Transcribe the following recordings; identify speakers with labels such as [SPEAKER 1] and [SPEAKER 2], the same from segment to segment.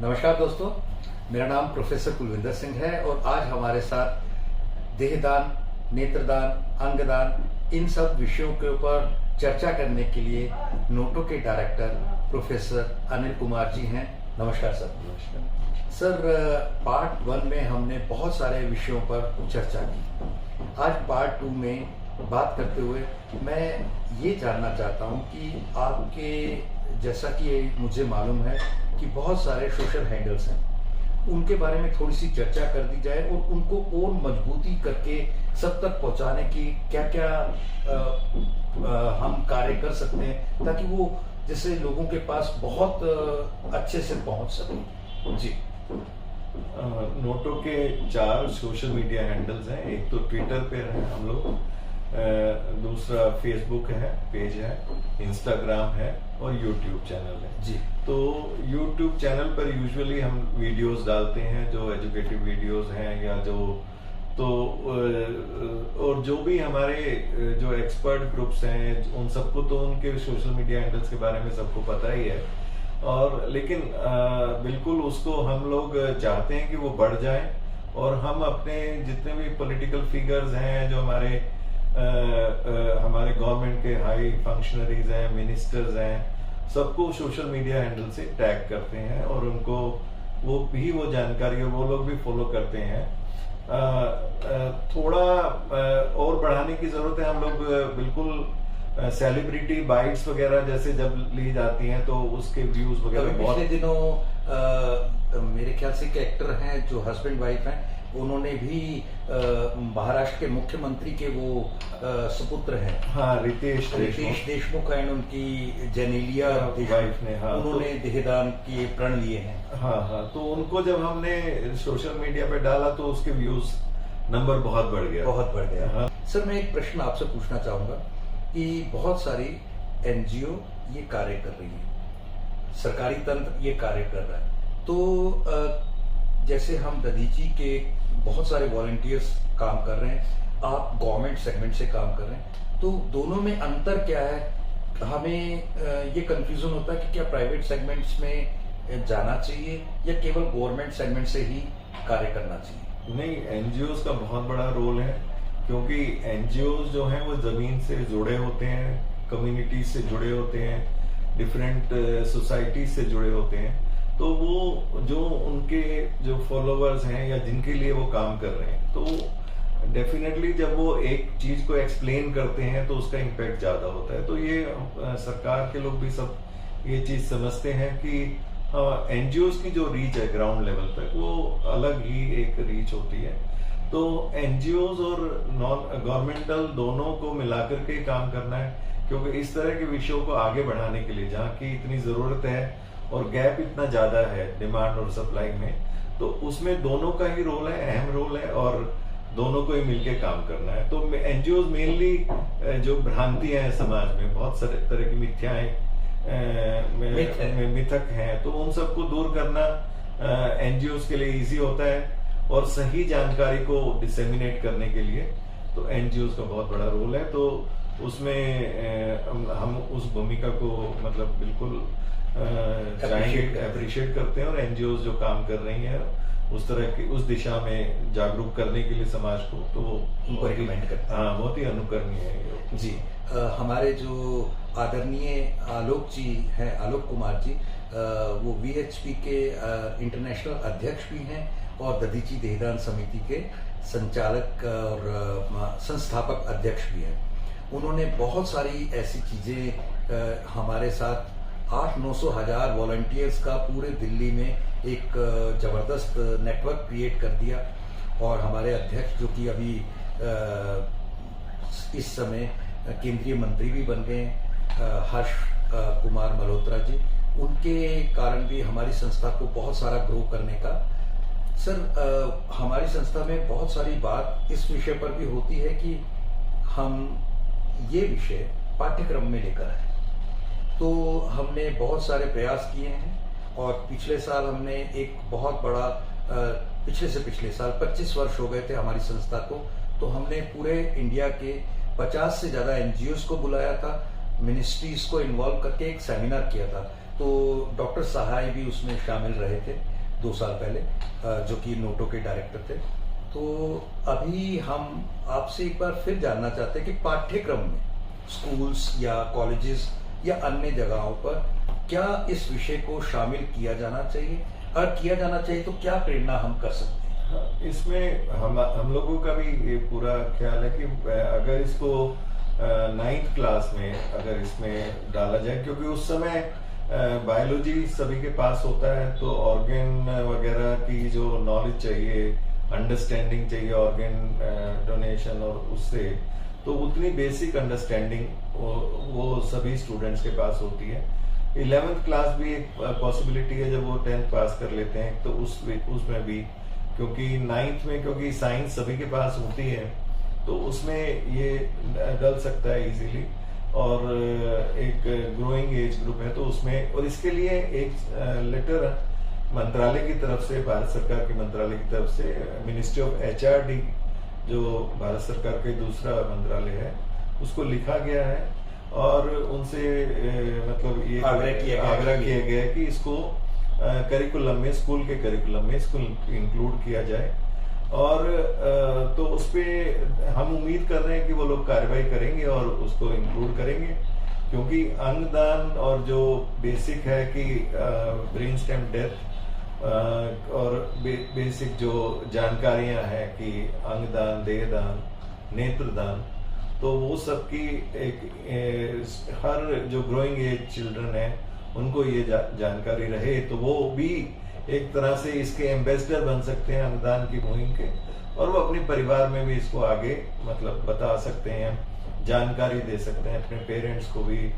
[SPEAKER 1] नमस्कार दोस्तों, मेरा नाम प्रोफेसर कुलविंदर सिंह है और आज हमारे साथ देहदान, नेत्रदान, अंगदान इन सब विषयों के ऊपर चर्चा करने के लिए नोटो के डायरेक्टर प्रोफेसर अनिल कुमार जी हैं। नमस्कार सर।
[SPEAKER 2] नमस्कार
[SPEAKER 1] सर, पार्ट 1 में हमने बहुत सारे विषयों पर चर्चा की। आज पार्ट 2 में बात करते हुए मैं ये जानना चाहता हूँ कि आपके, जैसा कि मुझे मालूम है कि बहुत सारे सोशल हैंडल्स हैं, उनके बारे में थोड़ी सी चर्चा कर दी जाए और उनको और मजबूती करके सब तक पहुंचाने की क्या क्या हम कार्य कर सकते हैं ताकि वो जैसे लोगों के पास बहुत अच्छे से पहुंच सके। जी।
[SPEAKER 2] नोटो के 4 सोशल मीडिया हैंडल्स हैं। एक तो ट्विटर पे है हम लोग, दूसरा फेसबुक है, पेज है, इंस्टाग्राम है और यूट्यूब चैनल है।
[SPEAKER 1] जी।
[SPEAKER 2] तो यूट्यूब चैनल पर यूजुअली हम वीडियोस डालते हैं, जो एजुकेटिव वीडियोस हैं या जो तो और जो भी हमारे जो एक्सपर्ट ग्रुप्स हैं उन सबको तो उनके सोशल मीडिया हैंडल्स के बारे में सबको पता ही है। और लेकिन बिल्कुल उसको हम लोग चाहते हैं कि वो बढ़ जाए और हम अपने जितने भी पॉलिटिकल फिगर्स हैं, जो हमारे गवर्नमेंट के हाई फंक्शनरीज हैं, मिनिस्टर्स हैं, सबको सोशल मीडिया हैंडल से टैग करते हैं और उनको वो जानकारी वो लोग भी फॉलो करते हैं। थोड़ा और बढ़ाने की जरूरत है। हम लोग बिल्कुल सेलिब्रिटी बाइट्स वगैरह जैसे जब ली जाती हैं तो उसके व्यूज वगैरह बहुत।
[SPEAKER 1] पिछले दिनों मेरे ख्याल से एक एक्टर हैं जो हस्बैंड वाइफ हैं, उन्होंने भी महाराष्ट्र के मुख्यमंत्री के वो सुपुत्र हैं।
[SPEAKER 2] हाँ, रितेश
[SPEAKER 1] देशमुख एंड उनकी जेनेलिया
[SPEAKER 2] वाइफ ने, हाँ,
[SPEAKER 1] उन्होंने देहदान के प्रण लिए हैं।
[SPEAKER 2] हाँ, तो उनको जब हमने सोशल मीडिया पे डाला तो उसके व्यूज नंबर बहुत बढ़ गया।
[SPEAKER 1] हाँ। सर, मैं एक प्रश्न आपसे पूछना चाहूंगा कि बहुत सारी एनजीओ ये कार्य कर रही है, सरकारी तंत्र ये कार्य कर रहा है, तो जैसे हम दधीची के बहुत सारे वॉलंटियर्स काम कर रहे हैं, आप गवर्नमेंट सेगमेंट से काम कर रहे हैं, तो दोनों में अंतर क्या है? हमें ये कंफ्यूजन होता है कि क्या प्राइवेट सेगमेंट्स में जाना चाहिए या केवल गवर्नमेंट सेगमेंट से ही कार्य करना चाहिए?
[SPEAKER 2] नहीं, एनजीओज का बहुत बड़ा रोल है, क्योंकि एनजीओज जो हैं वो जमीन से जुड़े होते हैं, कम्युनिटी से जुड़े होते हैं, डिफरेंट सोसाइटीज से जुड़े होते हैं। तो वो जो उनके जो फॉलोअर्स हैं या जिनके लिए वो काम कर रहे हैं, तो डेफिनेटली जब वो एक चीज को एक्सप्लेन करते हैं तो उसका इम्पैक्ट ज्यादा होता है। तो ये सरकार के लोग भी सब ये चीज समझते हैं कि एनजीओज की जो रीच है ग्राउंड लेवल पर, वो अलग ही एक रीच होती है। तो एनजीओज और नॉन गवर्नमेंटल दोनों को मिलाकर के काम करना है, क्योंकि इस तरह के विषयों को आगे बढ़ाने के लिए जहाँ की इतनी जरूरत है और गैप इतना ज्यादा है डिमांड और सप्लाई में, तो उसमें दोनों का ही रोल है, अहम रोल है और दोनों को ही मिलके काम करना है। तो एनजीओ मेनली जो भ्रांतियां हैं समाज में, बहुत सारे तरह की मिथ्याएं मिथक हैं, तो उन सबको दूर करना एनजीओ के लिए इजी होता है और सही जानकारी को डिसेमिनेट करने के लिए तो एनजीओ का बहुत बड़ा रोल है। तो उसमें हम उस भूमिका को मतलब बिल्कुल अप्रिशिएट करते हैं और एनजीओ जो काम कर रही हैं उस तरह की उस दिशा में जागरूक करने के लिए समाज को, तो
[SPEAKER 1] उनको रिकमेंड करते हैं।
[SPEAKER 2] हाँ, बहुत ही अनुकरणीय है
[SPEAKER 1] जी। हमारे जो आदरणीय आलोक जी हैं, आलोक कुमार जी, वो वीएचपी के इंटरनेशनल अध्यक्ष भी हैं और दधीची देहदान समिति के संचालक और संस्थापक अध्यक्ष भी हैं। उन्होंने बहुत सारी ऐसी चीजें हमारे साथ 800-900 हजार वॉलंटियर्स का पूरे दिल्ली में एक जबरदस्त नेटवर्क क्रिएट कर दिया। और हमारे अध्यक्ष जो कि अभी इस समय केंद्रीय मंत्री भी बन गए, हर्ष कुमार मल्होत्रा जी, उनके कारण भी हमारी संस्था को बहुत सारा ग्रो करने का। सर, हमारी संस्था में बहुत सारी बात इस विषय पर भी होती है कि हम ये विषय पाठ्यक्रम में लेकर आए, तो हमने बहुत सारे प्रयास किए हैं और पिछले साल हमने एक बहुत बड़ा, पिछले साल 25 वर्ष हो गए थे हमारी संस्था को, तो हमने पूरे इंडिया के 50 से ज्यादा एनजीओज को बुलाया था, मिनिस्ट्रीज को इन्वॉल्व करके एक सेमिनार किया था तो डॉक्टर सहाय भी उसमें शामिल रहे थे 2 साल पहले, जो कि नोटो के डायरेक्टर थे। तो अभी हम आपसे एक बार फिर जानना चाहते हैं कि पाठ्यक्रम में स्कूल्स या कॉलेजेस या अन्य जगहों पर क्या इस विषय को शामिल किया जाना चाहिए, और किया जाना चाहिए तो क्या प्रेरणा हम कर सकते हैं?
[SPEAKER 2] इसमें हम लोगों का भी ये पूरा ख्याल है कि अगर इसको 9th क्लास में अगर इसमें डाला जाए, क्योंकि उस समय बायोलॉजी सभी के पास होता है, तो ऑर्गन वगैरह की जो नॉलेज चाहिए, अंडरस्टैंडिंग चाहिए ऑर्गन डोनेशन, और उससे तो उतनी बेसिक अंडरस्टैंडिंग वो सभी स्टूडेंट्स के पास होती है। 11th क्लास भी एक पॉसिबिलिटी है जब वो 10th पास कर लेते हैं, तो उसमें भी, क्योंकि 9th में क्योंकि साइंस सभी के पास होती है तो उसमें ये डल सकता है इजीली, और एक ग्रोइंग एज ग्रुप है तो उसमें, और इसके लिए एक लेटर मंत्रालय की तरफ से, भारत सरकार के मंत्रालय की तरफ से, मिनिस्ट्री ऑफ HRD जो भारत सरकार के दूसरा मंत्रालय है, उसको लिखा गया है और उनसे मतलब ये आग्रह किया गया है कि इसको करिकुलम में, स्कूल के करिकुलम में इसको इंक्लूड किया जाए। और तो उस पे हम उम्मीद कर रहे हैं कि वो लोग कार्रवाई करेंगे और उसको इंक्लूड करेंगे, क्योंकि अंगदान और जो बेसिक है कि ब्रेन स्टेम डेथ और बेसिक जो जानकारियां हैं कि अंगदान, देहदान, नेत्रदान, तो वो सब की एक हर जो ग्रोइंग एज चिल्ड्रन है उनको ये जानकारी रहे, तो वो भी एक तरह से इसके एम्बेसडर बन सकते हैं अंगदान की मुहिम के, और वो अपने परिवार में भी इसको आगे मतलब बता सकते हैं, जानकारी दे सकते हैं अपने पेरेंट्स को भी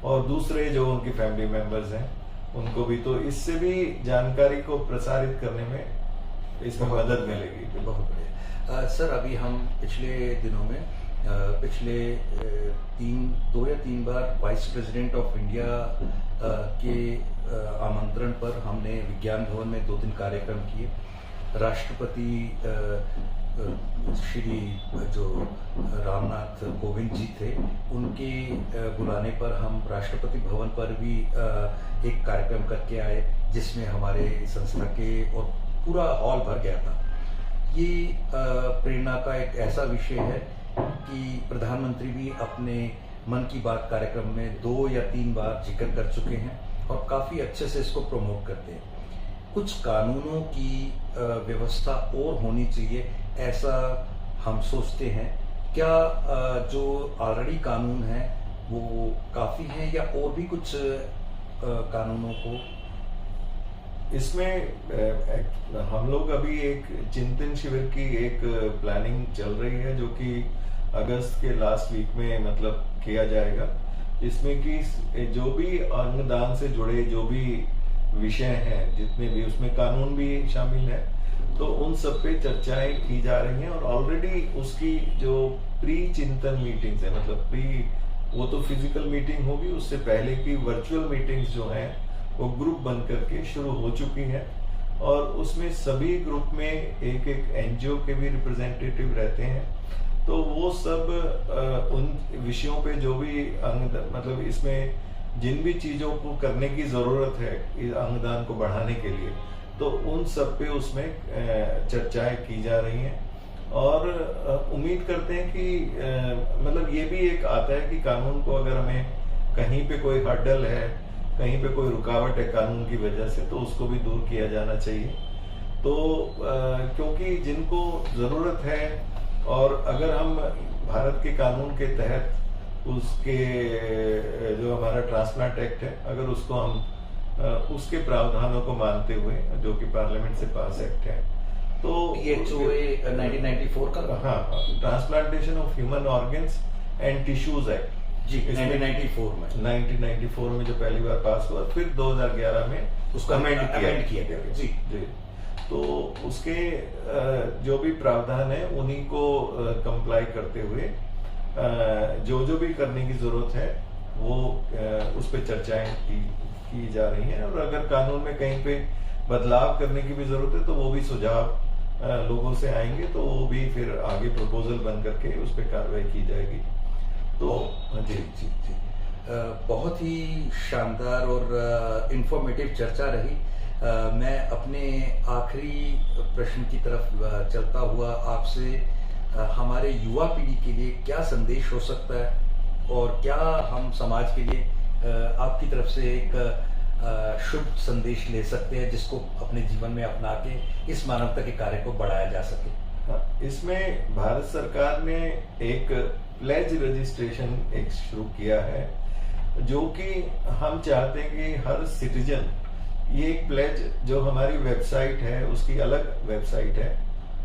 [SPEAKER 2] और दूसरे जो उनकी फैमिली मेंबर्स हैं उनको भी, तो इससे भी जानकारी को प्रसारित करने में इसमें मदद मिलेगी।
[SPEAKER 1] बहुत बढ़िया। सर, अभी हम पिछले दिनों में पिछले 2 या 3 बार वाइस प्रेसिडेंट ऑफ इंडिया के आमंत्रण पर हमने विज्ञान भवन में 2 दिन कार्यक्रम किए। राष्ट्रपति श्री जो रामनाथ कोविंद जी थे, उनके बुलाने पर हम राष्ट्रपति भवन पर भी एक कार्यक्रम करके आए, जिसमें हमारे संस्था के और पूरा हॉल भर गया था। ये प्रेरणा का एक ऐसा विषय है कि प्रधानमंत्री भी अपने मन की बात कार्यक्रम में 2 या 3 बार जिक्र कर चुके हैं और काफ़ी अच्छे से इसको प्रमोट करते हैं। कुछ कानूनों की व्यवस्था और होनी चाहिए, ऐसा हम सोचते हैं। क्या जो ऑलरेडी कानून है वो काफ़ी हैं, या और भी कुछ कानूनों को
[SPEAKER 2] इसमें हम लोग अभी एक चिंतन शिविर की एक प्लानिंग चल रही है, जो कि अगस्त के लास्ट वीक में मतलब किया जाएगा, इसमें कि जो भी अंगदान से जुड़े जो भी विषय हैं, जितने भी, उसमें कानून भी शामिल है, तो उन सब पे चर्चाएं की जा रही हैं। और ऑलरेडी उसकी जो प्री चिंतन मीटिंग्स है, मतलब प्री, वो तो फिजिकल मीटिंग होगी, उससे पहले की वर्चुअल मीटिंग्स जो हैं वो ग्रुप बन करके शुरू हो चुकी है, और उसमें सभी ग्रुप में एक एनजीओ के भी रिप्रेजेंटेटिव रहते हैं। तो वो सब उन विषयों पे जो भी मतलब इसमें जिन भी चीजों को करने की जरूरत है अंगदान को बढ़ाने के लिए, तो उन सब पे उसमें चर्चाएं की जा रही हैं। और उम्मीद करते हैं कि मतलब ये भी एक आता है कि कानून को अगर हमें कहीं पे कोई हर्डल है, कहीं पे कोई रुकावट है कानून की वजह से, तो उसको भी दूर किया जाना चाहिए। तो क्योंकि जिनको जरूरत है, और अगर हम भारत के कानून के तहत उसके जो हमारा ट्रांसप्लांट एक्ट है, अगर उसको हम उसके प्रावधानों को मानते हुए, जो कि पार्लियामेंट से पास एक्ट है, तो
[SPEAKER 1] PHOA 1994 का,
[SPEAKER 2] हाँ, transplantation of human organs and tissues act
[SPEAKER 1] जी, 1994
[SPEAKER 2] में जो पहली बार पास हुआ, फिर 2011 में
[SPEAKER 1] उसका अमेंड किया गया। जी
[SPEAKER 2] जी। तो उसके जो भी प्रावधान है उन्हीं को कंप्लाई करते हुए जो भी करने की जरूरत है वो उस पर चर्चाएं की जा रही हैं। और अगर कानून में कहीं पे बदलाव करने की भी जरूरत है तो वो भी सुझाव लोगों से आएंगे, तो वो भी फिर आगे प्रपोजल बन करके उस पर कार्रवाई की जाएगी। तो
[SPEAKER 1] जी जी जी। बहुत ही शानदार और इंफॉर्मेटिव चर्चा रही। मैं अपने आखिरी प्रश्न की तरफ चलता हुआ आपसे हमारे युवा पीढ़ी के लिए क्या संदेश हो सकता है और क्या हम समाज के लिए आपकी तरफ से एक शुभ संदेश ले सकते हैं जिसको अपने जीवन में अपना के इस मानवता के कार्य को बढ़ाया जा सके।
[SPEAKER 2] इसमें भारत सरकार ने एक प्लेज रजिस्ट्रेशन एक शुरू किया है, जो कि हम चाहते हैं कि हर सिटीजन ये एक प्लेज, जो हमारी वेबसाइट है उसकी अलग वेबसाइट है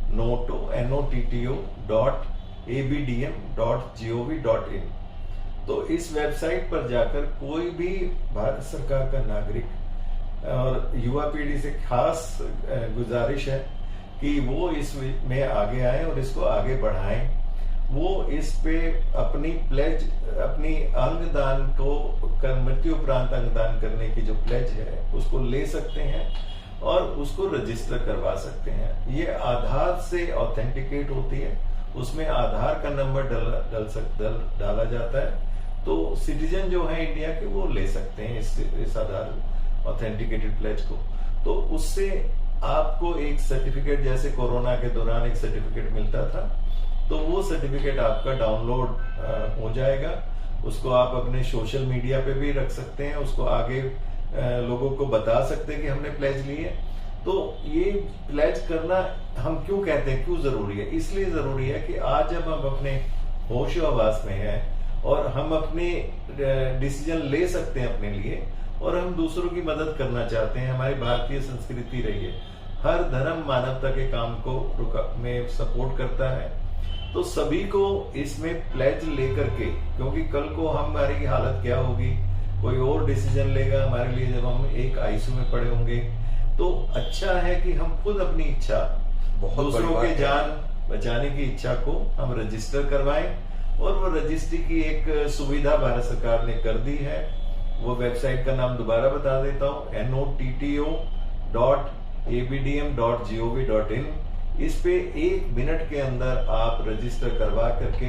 [SPEAKER 2] noto.abdm.gov.in। तो इस वेबसाइट पर जाकर कोई भी भारत सरकार का नागरिक और युवा पीढ़ी से खास गुजारिश है कि वो इसमें आगे आए और इसको आगे बढ़ाएं। वो इस पे अपनी प्लेज, अपनी अंगदान को मृत्यु उपरांत अंगदान करने की जो प्लेज है उसको ले सकते हैं और उसको रजिस्टर करवा सकते हैं। ये आधार से ऑथेंटिकेट होती है, उसमें आधार का नंबर डाला जाता है, तो सिटीजन जो है इंडिया के वो ले सकते हैं इस आधार ऑथेंटिकेटेड प्लेज को। तो उससे आपको एक सर्टिफिकेट, जैसे कोरोना के दौरान एक सर्टिफिकेट मिलता था, तो वो सर्टिफिकेट आपका डाउनलोड हो जाएगा। उसको आप अपने सोशल मीडिया पे भी रख सकते हैं, उसको आगे लोगों को बता सकते हैं कि हमने प्लेज ली है। तो ये प्लेज करना हम क्यों कहते हैं, क्यों जरूरी है? इसलिए जरूरी है कि आज जब हम अपने होशो-हवास में हैं और हम अपने डिसीजन ले सकते हैं अपने लिए, और हम दूसरों की मदद करना चाहते हैं। हमारी भारतीय संस्कृति रही है, हर धर्म मानवता के काम को में सपोर्ट करता है। तो सभी को इसमें प्लेज लेकर के, क्योंकि कल को हमारी हालत क्या होगी, कोई और डिसीजन लेगा हमारे लिए जब हम एक आईसीयू में पड़े होंगे। तो अच्छा है कि हम खुद अपनी इच्छा, दूसरों के जान बचाने की इच्छा को हम रजिस्टर करवाएं, और वो रजिस्ट्री की एक सुविधा भारत सरकार ने कर दी है। वो वेबसाइट का नाम दोबारा बता देता हूँ, noto.abdm.gov.in। इस पे 1 मिनट के अंदर आप रजिस्टर करवा करके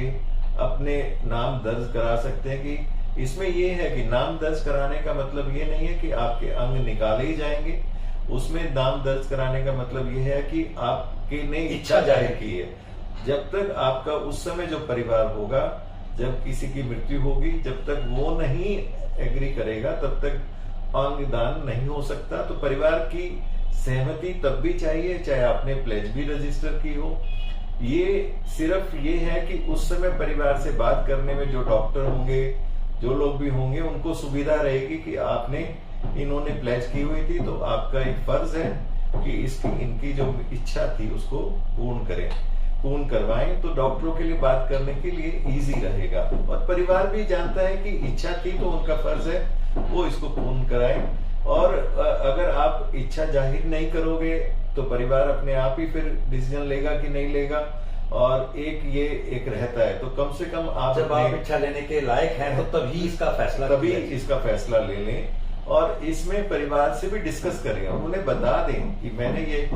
[SPEAKER 2] अपने नाम दर्ज करा सकते हैं। कि इसमें ये है कि नाम दर्ज कराने का मतलब ये नहीं है कि आपके अंग निकाले ही जाएंगे। उसमें नाम दर्ज कराने का मतलब ये है कि आपके ने इच्छा जाहिर की है। जब तक आपका उस समय जो परिवार होगा, जब किसी की मृत्यु होगी, जब तक वो नहीं एग्री करेगा तब तक अंगदान नहीं हो सकता। तो परिवार की सहमति तब भी चाहिए, चाहे आपने प्लेज भी रजिस्टर की हो। ये सिर्फ ये है कि उस समय परिवार से बात करने में जो डॉक्टर होंगे, जो लोग भी होंगे, उनको सुविधा रहेगी कि आपने इन्होंने प्लेज की हुई थी, तो आपका एक फर्ज है कि इनकी जो इच्छा थी उसको पूर्ण करवाएं। तो डॉक्टरों के लिए बात करने के लिए इजी रहेगा, और परिवार भी जानता है कि इच्छा थी तो उनका फर्ज है वो इसको पूर्ण कराएं। और अगर आप इच्छा जाहिर नहीं करोगे तो परिवार अपने आप ही फिर डिसीजन लेगा कि नहीं लेगा। और एक रहता है, तो कम से कम आप
[SPEAKER 1] जब आप इच्छा लेने के लायक हैं तो तभी इसका फैसला
[SPEAKER 2] ले लें, और इसमें परिवार से भी डिस्कस करें और उन्हें बता दें कि मैंने ये,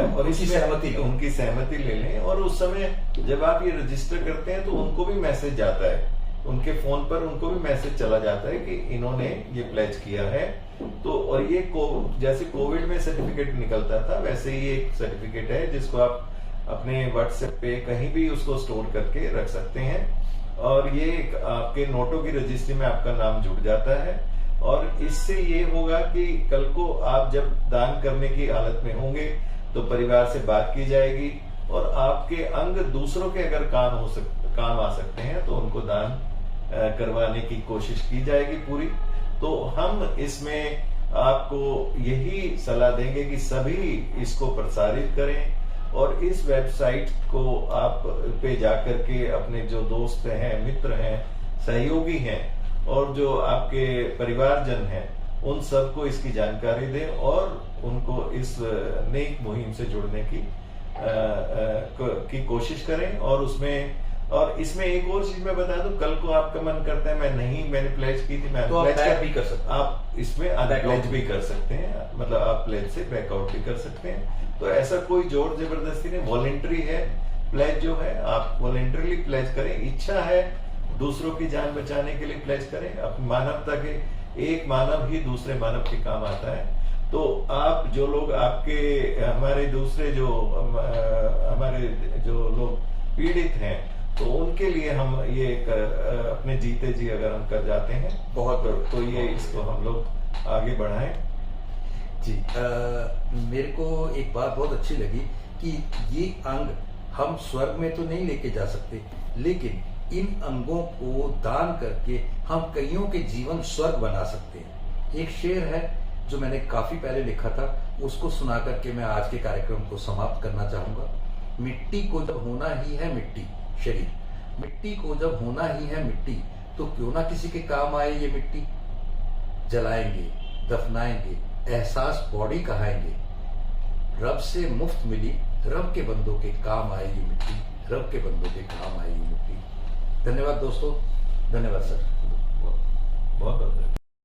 [SPEAKER 2] और उनकी सहमति ले लें। और उस समय जब आप ये रजिस्टर करते हैं तो उनको भी मैसेज जाता है, उनके फोन पर उनको भी मैसेज चला जाता है कि इन्होंने ये प्लेज किया है। तो और ये जैसे कोविड में सर्टिफिकेट निकलता था, वैसे ही एक सर्टिफिकेट है जिसको आप अपने व्हाट्सएप पे कहीं भी उसको स्टोर करके रख सकते हैं, और ये आपके नोटो की रजिस्ट्री में आपका नाम जुड़ जाता है। और इससे ये होगा कि कल को आप जब दान करने की हालत में होंगे तो परिवार से बात की जाएगी, और आपके अंग दूसरों के अगर काम आ सकते हैं तो उनको दान करवाने की कोशिश की जाएगी पूरी। तो हम इसमें आपको यही सलाह देंगे कि सभी इसको प्रसारित करें, और इस वेबसाइट को आप पे जाकर के अपने जो दोस्त हैं, मित्र हैं, सहयोगी हैं, और जो आपके परिवारजन हैं, उन सबको इसकी जानकारी दें और उनको इस नेक मुहिम से जुड़ने की कोशिश करें। और इसमें एक और चीज मैं बता दूं, कल को आपका मन करता है मैंने प्लेज की थी, मैं
[SPEAKER 1] तो आप भी कर सकते हैं,
[SPEAKER 2] आप इसमें अनप्लेज भी कर सकते हैं, मतलब आप प्लेज से बैकआउट भी कर सकते हैं। तो ऐसा कोई जोर जबरदस्ती नहीं, वॉलेंटरी है प्लेज जो है, आप वॉलेंटरीली प्लेज करें। इच्छा है दूसरों की जान बचाने के लिए प्लेज करें। अपनी मानवता के, एक मानव ही दूसरे मानव के काम आता है। तो आप जो लोग आपके, हमारे दूसरे जो हमारे जो लोग पीड़ित हैं, तो उनके लिए हम ये एक अपने जीते जी अगर हम कर जाते हैं
[SPEAKER 1] बहुत
[SPEAKER 2] तो ये इसको हम लोग आगे बढ़ाएं।
[SPEAKER 1] जी, मेरे को एक बात बहुत अच्छी लगी कि ये अंग हम स्वर्ग में तो नहीं लेके जा सकते, लेकिन इन अंगों को दान करके हम कईयों के जीवन स्वर्ग बना सकते हैं। एक शेर है जो मैंने काफी पहले लिखा था, उसको सुना करके मैं आज के कार्यक्रम को समाप्त करना चाहूंगा। मिट्टी को जब होना ही है मिट्टी, शरीर मिट्टी को जब होना ही है मिट्टी, तो क्यों ना किसी के काम आए ये मिट्टी। जलाएंगे, दफनाएंगे, एहसास बॉडी कहाएंगे। रब से मुफ्त मिली, रब के बंदों के काम आए ये मिट्टी, रब के बंदों के काम आए ये मिट्टी। धन्यवाद दोस्तों, धन्यवाद सर।
[SPEAKER 2] बहुत बहुत